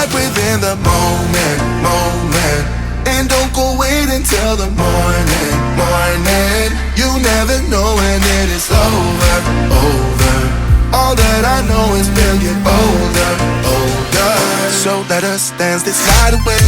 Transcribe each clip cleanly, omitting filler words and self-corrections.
like within the moment. And don't go wait until the morning. You never know when it is over. All that I know is we'll get older. So let us dance this night away.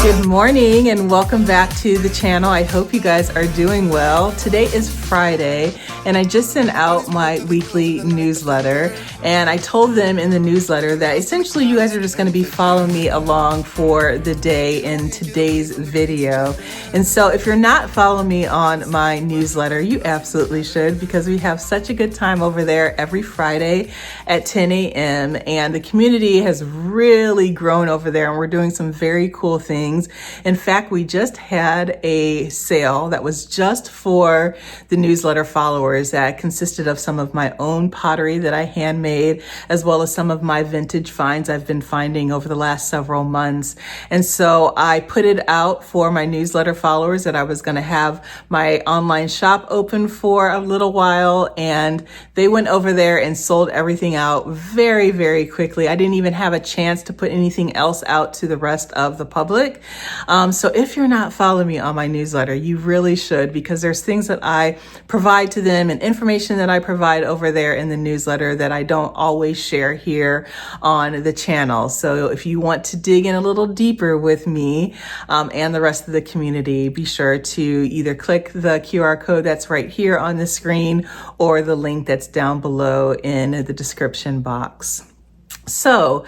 Good morning and welcome back to the channel. I hope you guys are doing well. Today is Friday and I just sent out my weekly newsletter, and I told them in the newsletter that essentially you guys are just going to be following me along for the day in today's video. And so if you're not following me on my newsletter, you absolutely should, because we have such a good time over there every Friday at 10 a.m. and the community has really grown over there and we're doing some very cool things. In fact, we just had a sale that was just for the newsletter followers that consisted of some of my own pottery that I handmade, as well as some of my vintage finds I've been finding over the last several months. And so I put it out for my newsletter followers that I was going to have my online shop open for a little while, and they went over there and sold everything out very, very quickly. I didn't even have a chance to put anything else out to the rest of the public. So if you're not following me on my newsletter, you really should, because there's things that I provide to them and information that I provide over there in the newsletter that I don't always share here on the channel. So if you want to dig in a little deeper with me and the rest of the community, be sure to either click the QR code that's right here on the screen or the link that's down below in the description box. So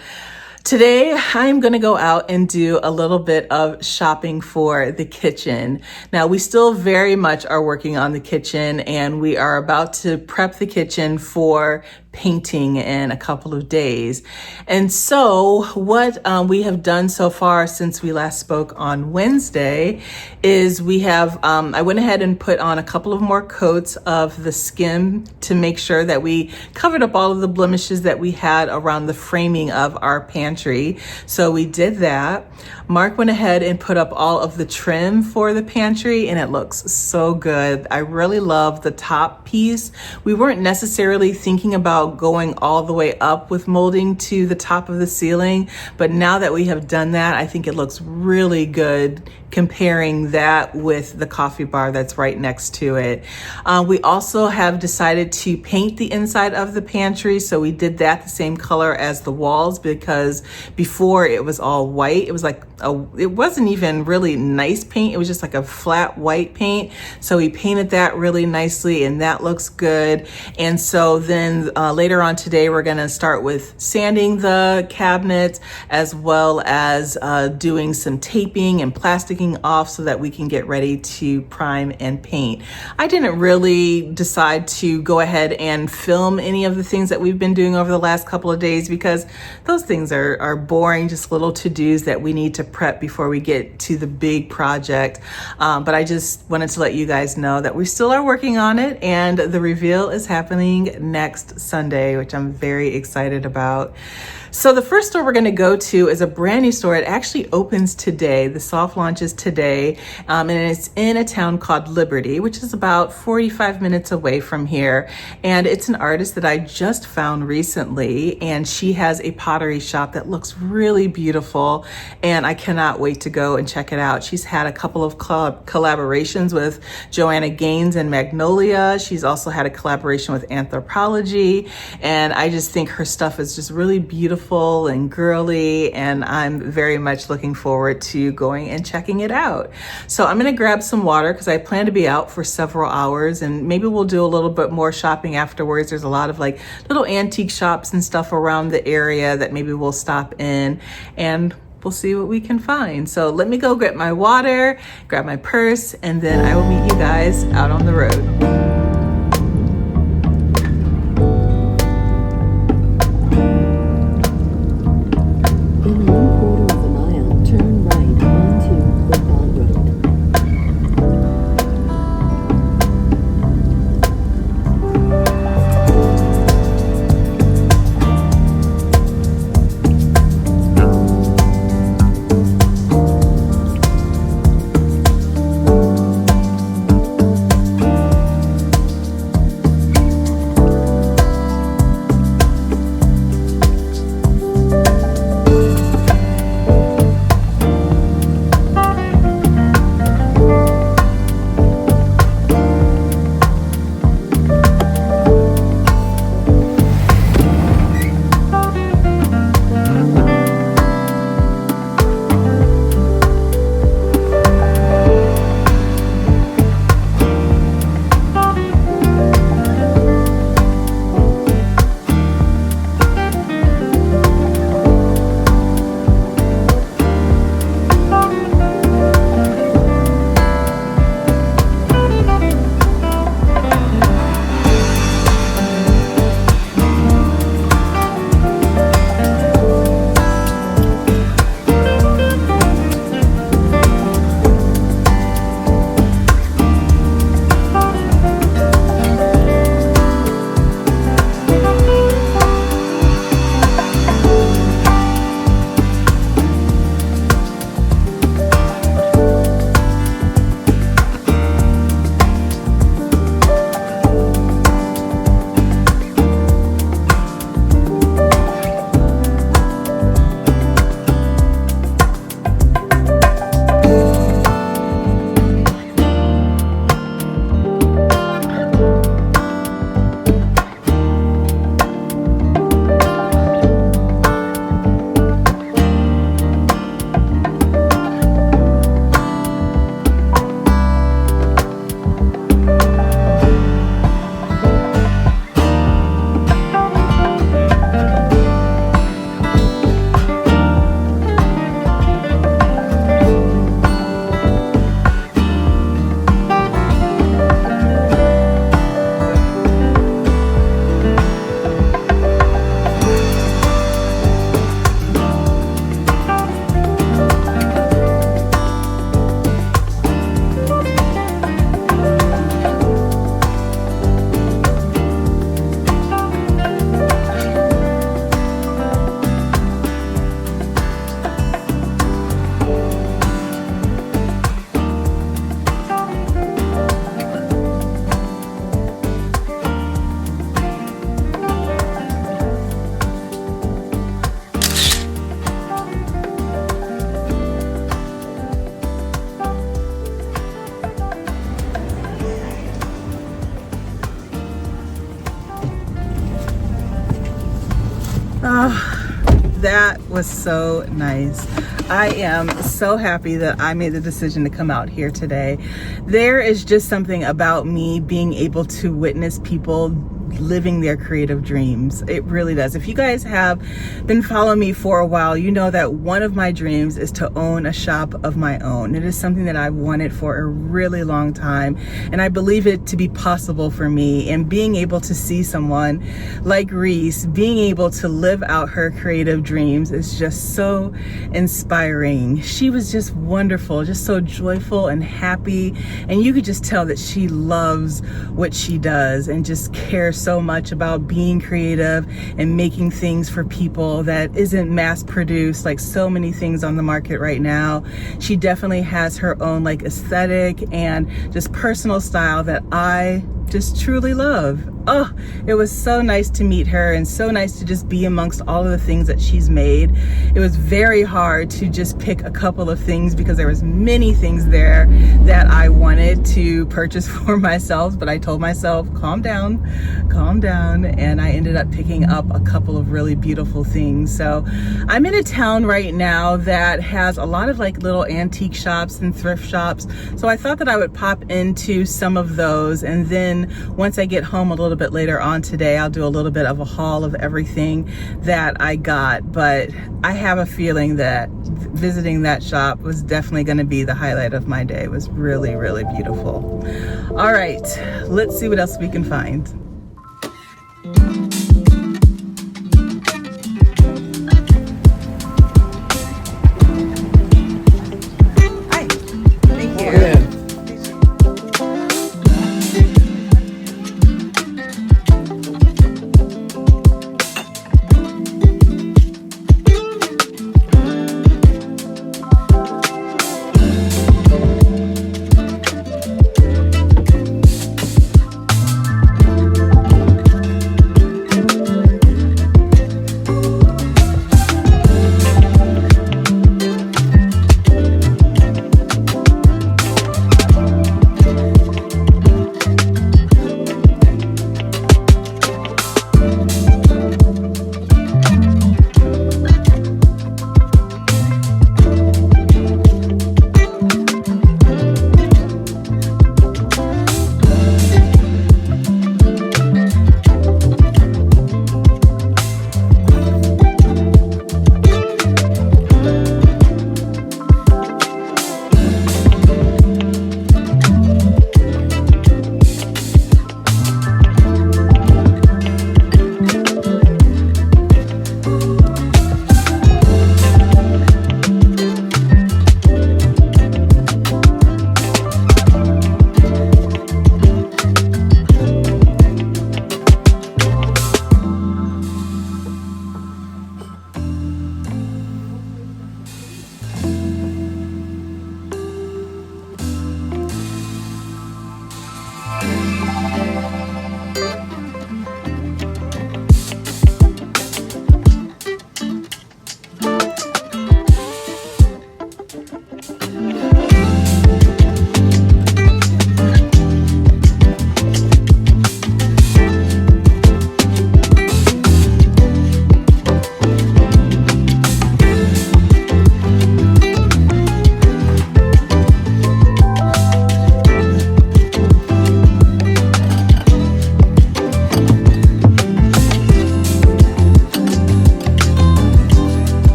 today, I'm going to go out and do a little bit of shopping for the kitchen. Now, we still very much are working on the kitchen, and we are about to prep the kitchen for painting in a couple of days. And so what we have done so far since we last spoke on Wednesday is we have, I went ahead and put on a couple of more coats of the skim to make sure that we covered up all of the blemishes that we had around the framing of our pantry. So we did that. Mark went ahead and put up all of the trim for the pantry, and it looks so good. I really love the top piece. We weren't necessarily thinking about going all the way up with molding to the top of the ceiling, but now that we have done that, I think it looks really good comparing that with the coffee bar that's right next to it. We also have decided to paint the inside of the pantry, so we did that the same color as the walls, because before it was all white. It was like it wasn't even really nice paint. It was just like a flat white paint. So we painted that really nicely, and that looks good. And so then later on today, we're gonna start with sanding the cabinets, as well as doing some taping and plasticking off so that we can get ready to prime and paint. I didn't really decide to go ahead and film any of the things that we've been doing over the last couple of days, because those things are boring, just little to-dos that we need to prep before we get to the big project. But I just wanted to let you guys know that we still are working on it, and the reveal is happening next Sunday, which I'm very excited about. So the first store we're going to go to is a brand new store. It actually opens today. The soft launch is today, and it's in a town called Liberty, which is about 45 minutes away from here. And it's an artist that I just found recently, and she has a pottery shop that looks really beautiful, and I cannot wait to go and check it out. She's had a couple of collaborations with Joanna Gaines and Magnolia. She's also had a collaboration with Anthropology, and I just think her stuff is just really beautiful and girly, and I'm very much looking forward to going and checking it out. So I'm gonna grab some water because I plan to be out for several hours, and maybe we'll do a little bit more shopping afterwards. There's a lot of like little antique shops and stuff around the area that maybe we'll stop in, and we'll see what we can find. So let me go get my water, grab my purse, and then I will meet you guys out on the road. That was so nice. I am so happy that I made the decision to come out here today. There is just something about me being able to witness people living their creative dreams. It really does. If you guys have been following me for a while, you know that one of my dreams is to own a shop of my own. It is something that I've wanted for a really long time, and I believe it to be possible for me. And being able to see someone like Reese being able to live out her creative dreams is just so inspiring. She was just wonderful, just so joyful and happy, and you could just tell that she loves what she does and just cares so much about being creative and making things for people that isn't mass produced like so many things on the market right now. She definitely has her own like aesthetic and just personal style that I just truly love. Oh, it was so nice to meet her and so nice to just be amongst all of the things that she's made. It was very hard to just pick a couple of things because there was many things there that I wanted to purchase for myself, but I told myself, calm down, and I ended up picking up a couple of really beautiful things. So I'm in a town right now that has a lot of like little antique shops and thrift shops. So I thought that I would pop into some of those, and then once I get home a little bit later on today, I'll do a little bit of a haul of everything that I got. But I have a feeling that visiting that shop was definitely going to be the highlight of my day. It was really, really beautiful. All right, let's see what else we can find. Hi, thank you. Yeah.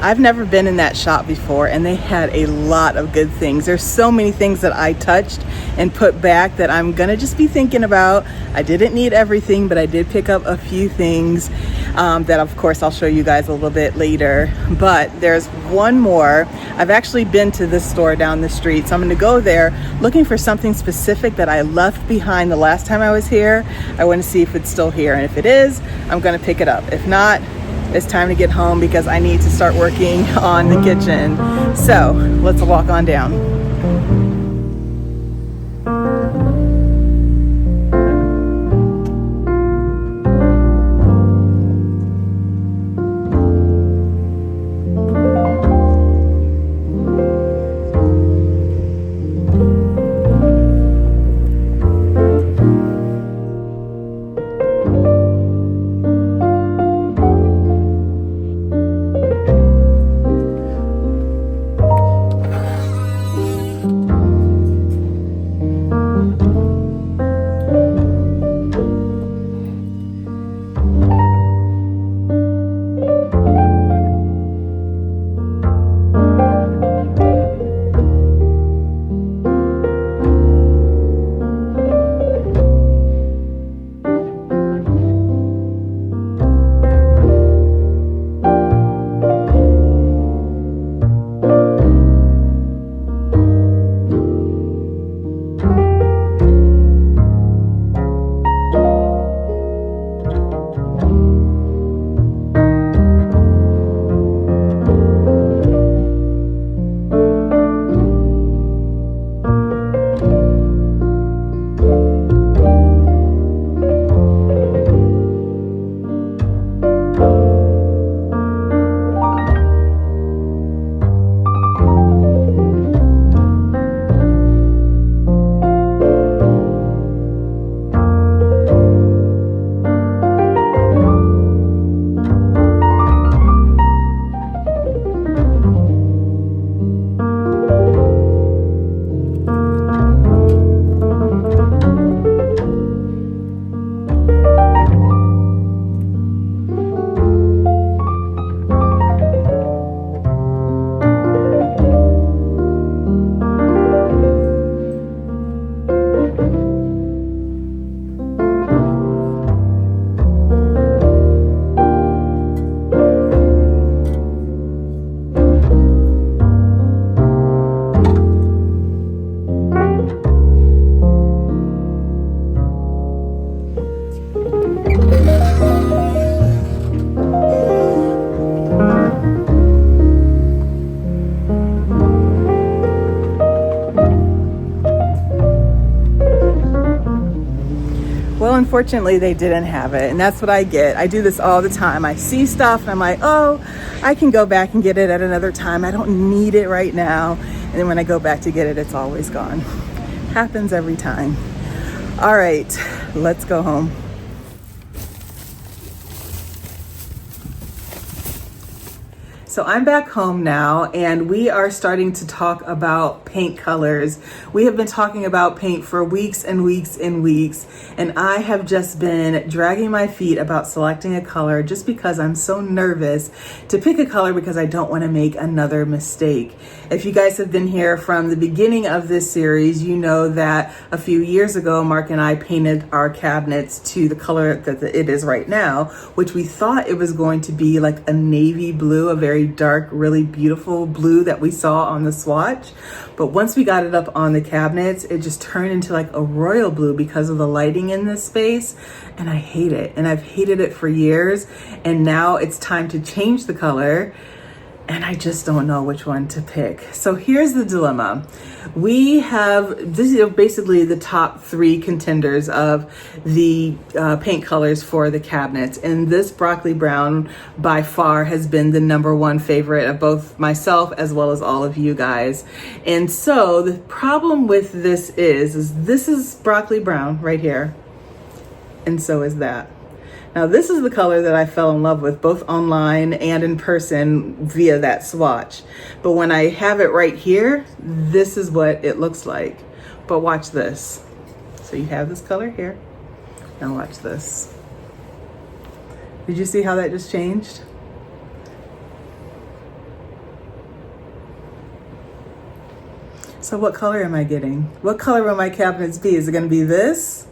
I've never been in that shop before, and they had a lot of good things. There's so many things that I touched and put back that I'm gonna just be thinking about. I didn't need everything, but I did pick up a few things that of course I'll show you guys a little bit later. But there's one more. I've actually been to this store down the street, so I'm gonna go there looking for something specific that I left behind the last time I was here. I wanna see if it's still here, and if it is, I'm gonna pick it up. If not, it's time to get home because I need to start working on the kitchen. So let's walk on down. unfortunately they didn't have it, and that's what I get. I do this all the time. I see stuff and I'm like, oh, I can go back and get it at another time. I don't need it right now. And then when I go back to get it, it's always gone. Happens every time. All right, let's go home. So I'm back home now, and we are starting to talk about paint colors. We have been talking about paint for weeks and weeks and weeks, and I have just been dragging my feet about selecting a color just because I'm so nervous to pick a color because I don't want to make another mistake. If you guys have been here from the beginning of this series, you know that a few years ago, Mark and I painted our cabinets to the color that it is right now, which we thought it was going to be like a navy blue, a very dark, really beautiful blue that we saw on the swatch. But once we got it up on the cabinets, it just turned into like a royal blue because of the lighting in this space. And I hate it. And I've hated it for years. And now it's time to change the color. And I just don't know which one to pick. So here's the dilemma. We have, this is basically the top 3 contenders of the paint colors for the cabinets. And this broccoli brown by far has been the #1 favorite of both myself as well as all of you guys. And so the problem with this is this is broccoli brown right here. And so is that. Now this is the color that I fell in love with both online and in person via that swatch. But when I have it right here, this is what it looks like. But watch this. So you have this color here. Now watch this. Did you see how that just changed? So what color am I getting? What color will my cabinets be? Is it gonna be this?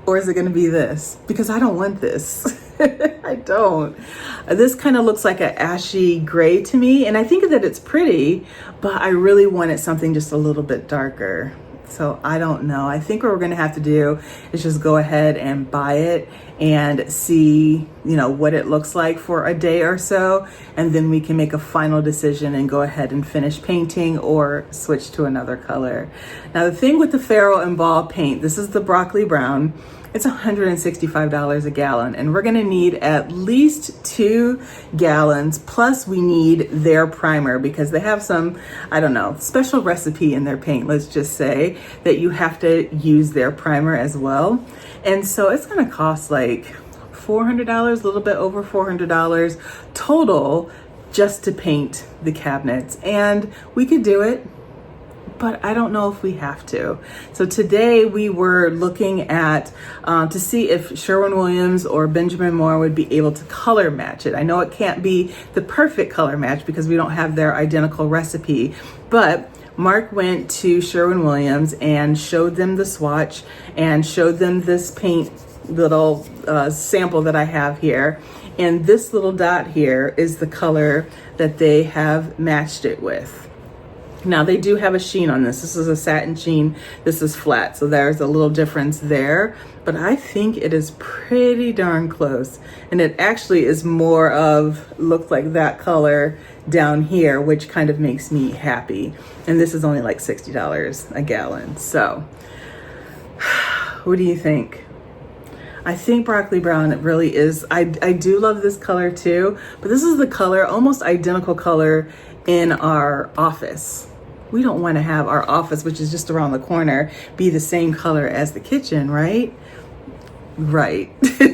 Or is it going to be this? Because I don't want this. I don't. This kind of looks like an ashy gray to me, and I think that it's pretty, but I really wanted something just a little bit darker. So I don't know. I think what we're going to have to do is just go ahead and buy it and see, what it looks like for a day or so, and then we can make a final decision and go ahead and finish painting or switch to another color. Now the thing with the Ferro and Ball paint, this is the broccoli brown. It's $165 a gallon, and we're gonna need at least 2 gallons, plus we need their primer because they have some, special recipe in their paint, let's just say, that you have to use their primer as well. And so it's gonna cost like $400, a little bit over $400 total just to paint the cabinets. And we could do it, but I don't know if we have to. So today we were looking at to see if Sherwin-Williams or Benjamin Moore would be able to color match it. I know it can't be the perfect color match because we don't have their identical recipe, but Mark went to Sherwin-Williams and showed them the swatch and showed them this paint little sample that I have here. And this little dot here is the color that they have matched it with. Now they do have a sheen on this. This is a satin sheen. This is flat. So there's a little difference there, but I think it is pretty darn close. And it actually is more of, looks like that color down here, which kind of makes me happy. And this is only like $60 a gallon. So what do you think? I think broccoli brown, it really is. I do love this color too, but this is the color, almost identical color in our office. We don't want to have our office, which is just around the corner, be the same color as the kitchen, right? Right.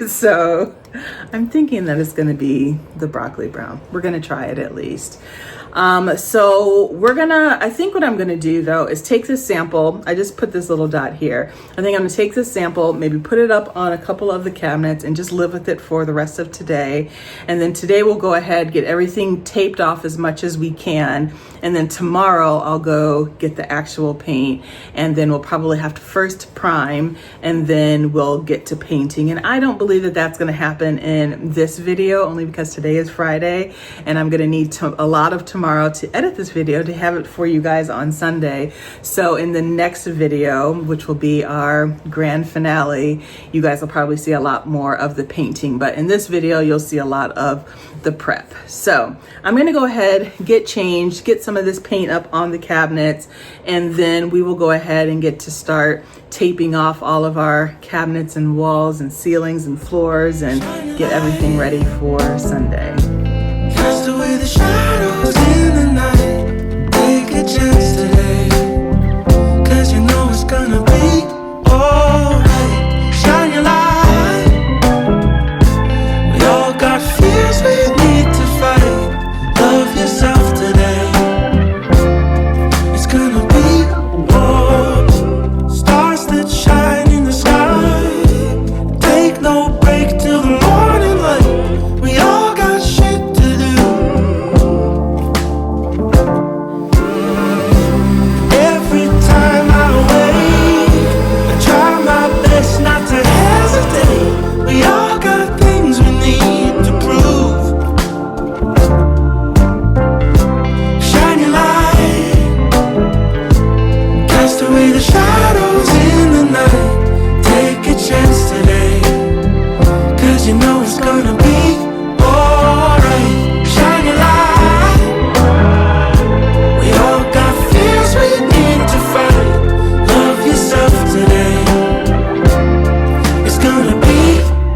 So I'm thinking that it's going to be the broccoli brown. We're going to try it at least. So I think what I'm going to do though is take this sample. I just put this little dot here. I think I'm going to take this sample, maybe put it up on a couple of the cabinets and just live with it for the rest of today. And then today we'll go ahead, get everything taped off as much as we can. And then tomorrow I'll go get the actual paint, and then we'll probably have to first prime, and then we'll get to painting. And I don't believe that that's going to happen in this video, only because today is Friday and I'm going to need a lot of tomorrow to edit this video to have it for you guys on Sunday. So in the next video, which will be our grand finale, you guys will probably see a lot more of the painting, but in this video you'll see a lot of the prep. So I'm going to go ahead, get changed, get some of this paint up on the cabinets, and then we will go ahead and get to start taping off all of our cabinets and walls and ceilings and floors and get everything ready for Sunday. Cast away the shadows in the night. Take a chance today, 'cause you know it's gonna be alright. Shine your light. We all got fears we need to fight. Love yourself today. It's gonna be alright. Stars that shine in the sky. Take no break till the morning light. We all got shit to do. Every time I wake, I try my best not to hesitate. We all got things we need to prove. Shine your light. Cast away the shadows in the night. Take a chance today, 'cause you know it's gonna be alright. Shine your light. We all got fears we need to fight. Love yourself today. It's gonna be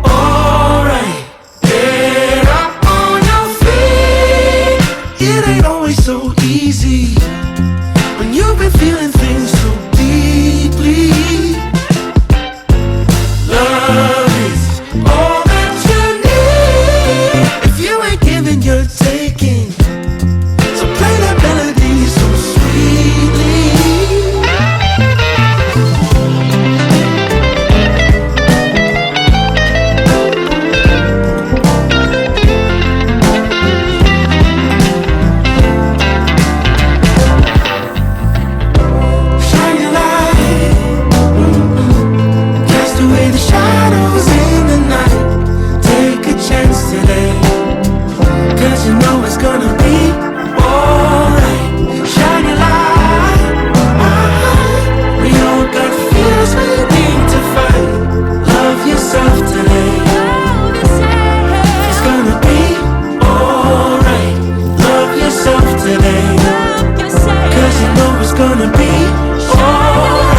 alright. Get up on your feet. It ain't always so easy when you've been feeling things so deeply. Love is all that you need. If you ain't giving, you're taking. So play that melody so sweetly. Shine your light. Cast away the shadows in the night. Take a chance today, 'cause you know it's gonna be alright. Shine your light. We all got fears we need to fight. Love yourself today. It's gonna be alright. Love yourself today, 'cause you know it's gonna be alright.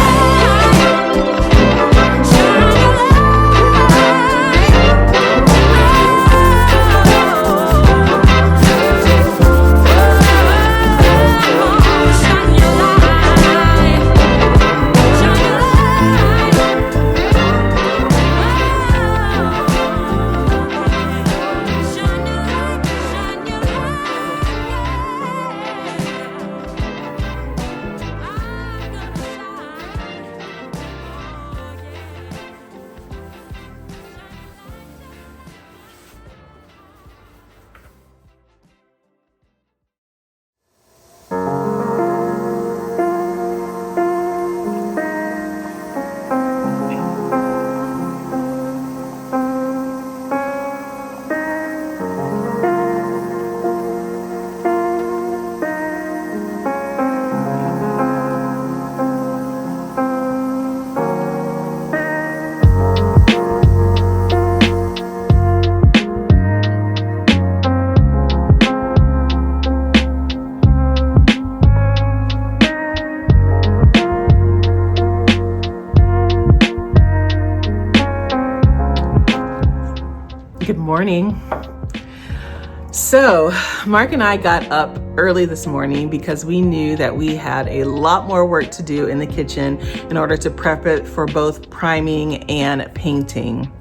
Good morning. So, Mark and I got up early this morning because we knew that we had a lot more work to do in the kitchen in order to prep it for both priming and painting.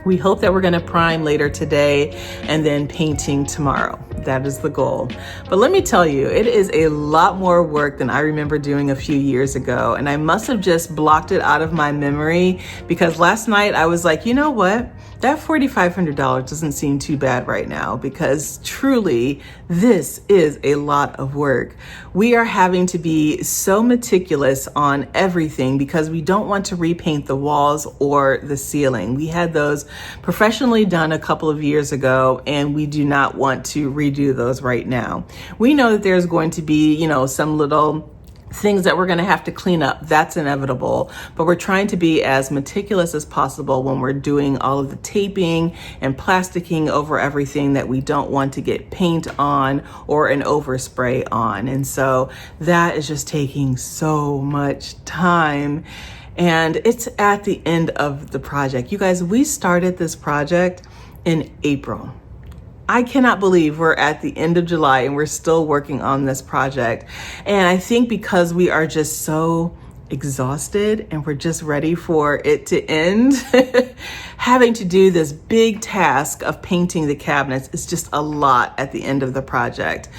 We hope that we're going to prime later today and then painting tomorrow. That is the goal. But let me tell you, it is a lot more work than I remember doing a few years ago. And I must have just blocked it out of my memory because last night I was like, you know what? That $4,500 doesn't seem too bad right now because truly this is a lot of work. We are having to be so meticulous on everything because we don't want to repaint the walls or the ceiling. We had those professionally done a couple of years ago and we do not want to redo those right now. We know that there's going to be, some little things that we're going to have to clean up. That's inevitable, but we're trying to be as meticulous as possible when we're doing all of the taping and plasticking over everything that we don't want to get paint on or an overspray on. And so that is just taking so much time. and it's at the end of the project. You guys, we started this project in April. I cannot believe we're at the end of July and we're still working on this project. And I think because we are just so exhausted and we're just ready for it to end, having to do this big task of painting the cabinets is just a lot at the end of the project.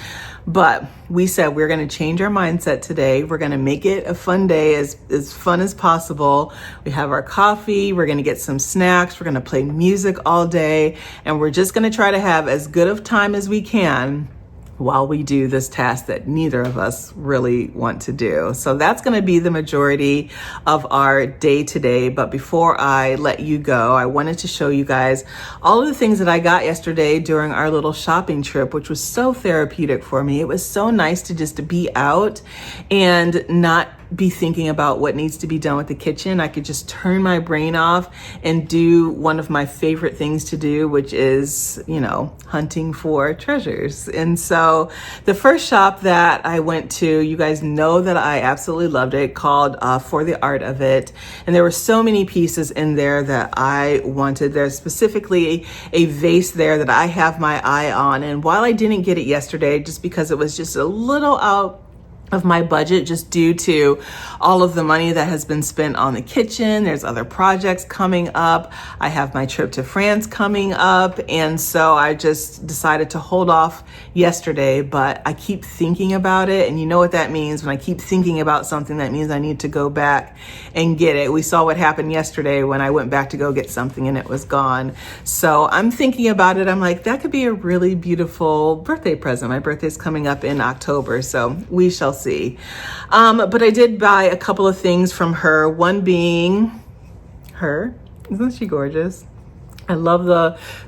But we said we're going to change our mindset today. We're going to make it a fun day, as fun as possible. We have our coffee. We're going to get some snacks. We're going to play music all day. And we're just going to try to have as good of time as we can while we do this task that neither of us really want to do. So that's going to be the majority of our day today. But before I let you go, I wanted to show you guys all of the things that I got yesterday during our little shopping trip, which was so therapeutic for me. It was so nice to just be out and not be thinking about what needs to be done with the kitchen. I could just turn my brain off and do one of my favorite things to do, which is, hunting for treasures. And so the first shop that I went to, you guys know that I absolutely loved it, called For the Art of It. And there were so many pieces in there that I wanted. There's specifically a vase there that I have my eye on. And while I didn't get it yesterday, just because it was just a little out of my budget, just due to all of the money that has been spent on the kitchen. There's other projects coming up. I have my trip to France coming up. And so I just decided to hold off yesterday, but I keep thinking about it. And you know what that means. When I keep thinking about something, that means I need to go back and get it. We saw what happened yesterday when I went back to go get something and it was gone. So I'm thinking about it. I'm like, that could be a really beautiful birthday present. My birthday's coming up in October, so we shall see. But I did buy a couple of things from her, one being her. Isn't she gorgeous? I love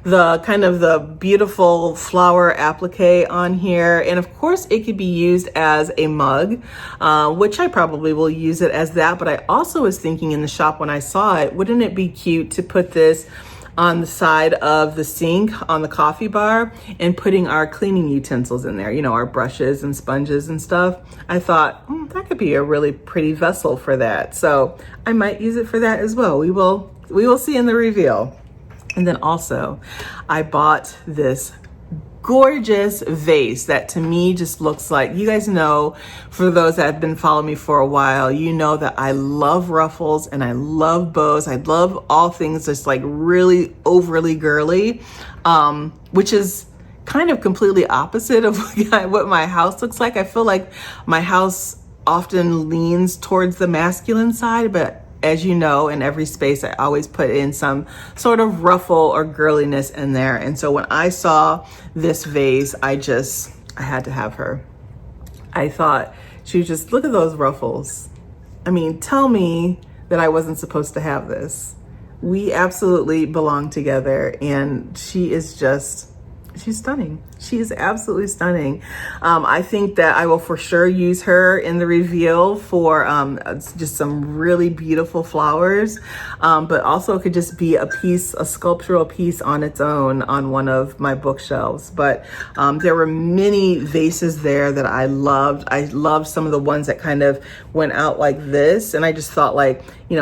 the kind of the beautiful flower applique on here. And of course it could be used as a mug, which I probably will use it as that. But I also was thinking in the shop when I saw it, wouldn't it be cute to put this on the side of the sink on the coffee bar and putting our cleaning utensils in there, our brushes and sponges and stuff. I thought that could be a really pretty vessel for that. So I might use it for that as well. We will see in the reveal. And then also I bought this gorgeous vase that to me just looks like, you guys know, for those that have been following me for a while, you know that I love ruffles and I love bows. I love all things just like really overly girly, which is kind of completely opposite of what my house looks like. I feel like my house often leans towards the masculine side, but as you know, in every space, I always put in some sort of ruffle or girliness in there. And so when I saw this vase, I had to have her. I thought she was just, look at those ruffles. I mean, tell me that I wasn't supposed to have this. We absolutely belong together, and she's stunning. She is absolutely stunning. I think that I will for sure use her in the reveal for just some really beautiful flowers, but also it could just be a sculptural piece on its own on one of my bookshelves. But there were many vases there that I loved. I loved some of the ones that kind of went out like this, and I just thought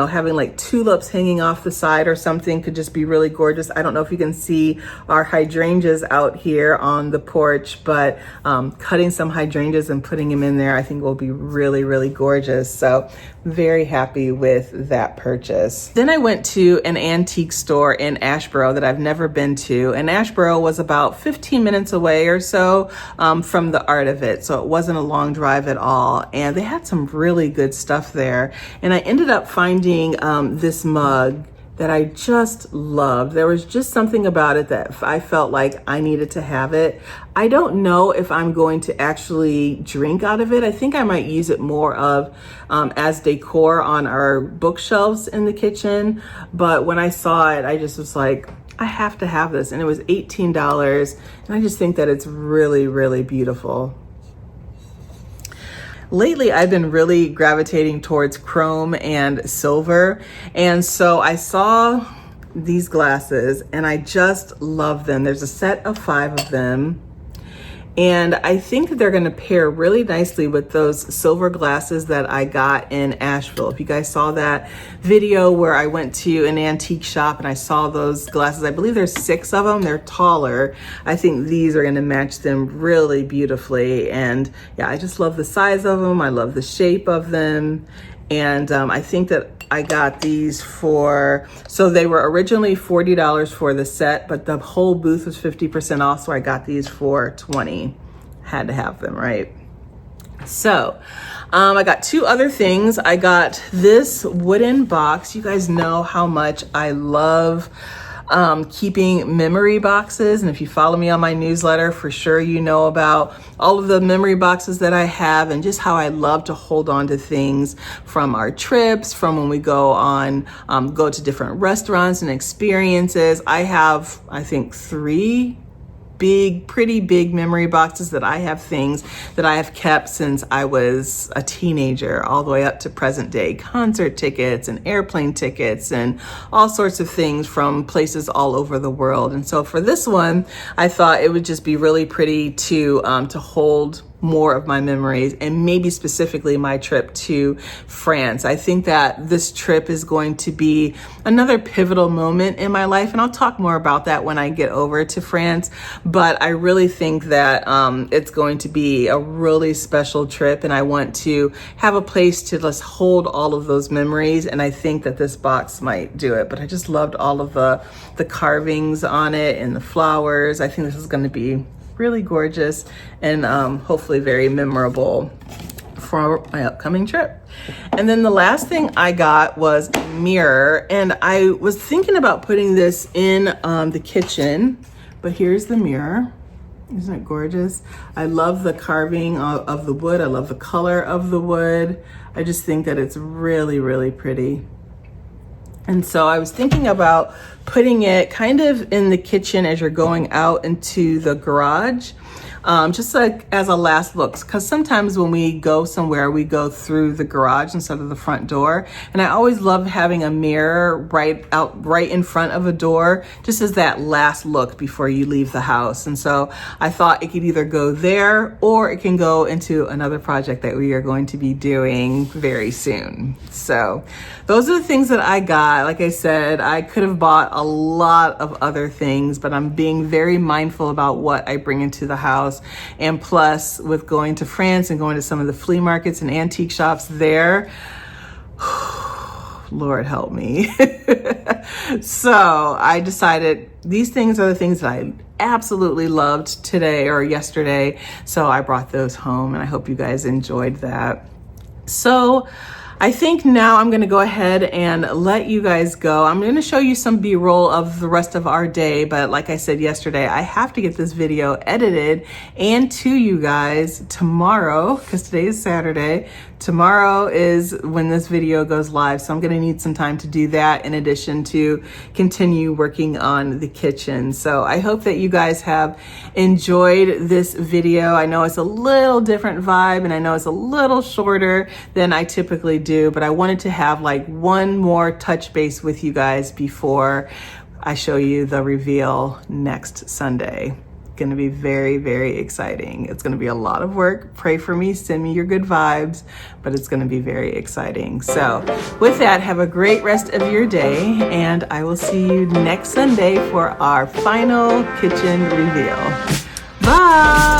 having like tulips hanging off the side or something could just be really gorgeous. I don't know if you can see our hydrangeas out here on the porch, but cutting some hydrangeas and putting them in there I think will be really, really gorgeous. So very happy with that purchase. Then I went to an antique store in Asheboro that I've never been to, and Asheboro was about 15 minutes away or so from the Art of It, so it wasn't a long drive at all, and they had some really good stuff there. And I ended up finding this mug that I just loved. There was just something about it that I felt like I needed to have it. I don't know if I'm going to actually drink out of it. I think I might use it more of as decor on our bookshelves in the kitchen. But when I saw it, I just was like, I have to have this. And it was $18. And I just think that it's really, really beautiful. Lately, I've been really gravitating towards chrome and silver. And so I saw these glasses and I just love them. There's a set of 5 of them. And I think that they're gonna pair really nicely with those silver glasses that I got in Asheville. If you guys saw that video where I went to an antique shop and I saw those glasses, I believe there's 6 of them, they're taller. I think these are gonna match them really beautifully. And yeah, I just love the size of them. I love the shape of them. And I think that I got these so they were originally $40 for the set, but the whole booth was 50% off, so I got these for $20. Had to have them, right? So I got 2 other things. I got this wooden box. You guys know how much I love keeping memory boxes. And if you follow me on my newsletter, for sure you know about all of the memory boxes that I have and just how I love to hold on to things from our trips, from when we go to different restaurants and experiences. I have, I think, 3 pretty big memory boxes that I have things that I have kept since I was a teenager, all the way up to present day, concert tickets and airplane tickets and all sorts of things from places all over the world. And so for this one, I thought it would just be really pretty to hold more of my memories, and maybe specifically my trip to France. I think that this trip is going to be another pivotal moment in my life, and I'll talk more about that when I get over to France. But I really think that it's going to be a really special trip, and I want to have a place to just hold all of those memories, and I think that this box might do it. But I just loved all of the carvings on it and the flowers. I think this is going to be really gorgeous and hopefully very memorable for my upcoming trip. And then the last thing I got was a mirror, and I was thinking about putting this in the kitchen, but here's the mirror. Isn't it gorgeous? I love the carving of the wood. I love the color of the wood. I just think that it's really, really pretty. And so I was thinking about putting it kind of in the kitchen as you're going out into the garage, just like as a last look. Because sometimes when we go somewhere, we go through the garage instead of the front door. And I always love having a mirror right in front of a door, just as that last look before you leave the house. And so I thought it could either go there or it can go into another project that we are going to be doing very soon. So those are the things that I got. Like I said, I could have bought a lot of other things, but I'm being very mindful about what I bring into the house. And plus, with going to France and going to some of the flea markets and antique shops there, Lord help me. So I decided these things are the things that I absolutely loved today or yesterday. So I brought those home, and I hope you guys enjoyed that. So I think now I'm gonna go ahead and let you guys go. I'm gonna show you some B-roll of the rest of our day, but like I said yesterday, I have to get this video edited and to you guys tomorrow, because today is Saturday. Tomorrow is when this video goes live, so I'm gonna need some time to do that in addition to continue working on the kitchen. So I hope that you guys have enjoyed this video. I know it's a little different vibe, and I know it's a little shorter than I typically do, but I wanted to have like one more touch base with you guys before I show you the reveal next Sunday. Going to be very, very exciting. It's going to be a lot of work. Pray for me, send me your good vibes, but it's going to be very exciting. So with that, have a great rest of your day, and I will see you next Sunday for our final kitchen reveal. Bye.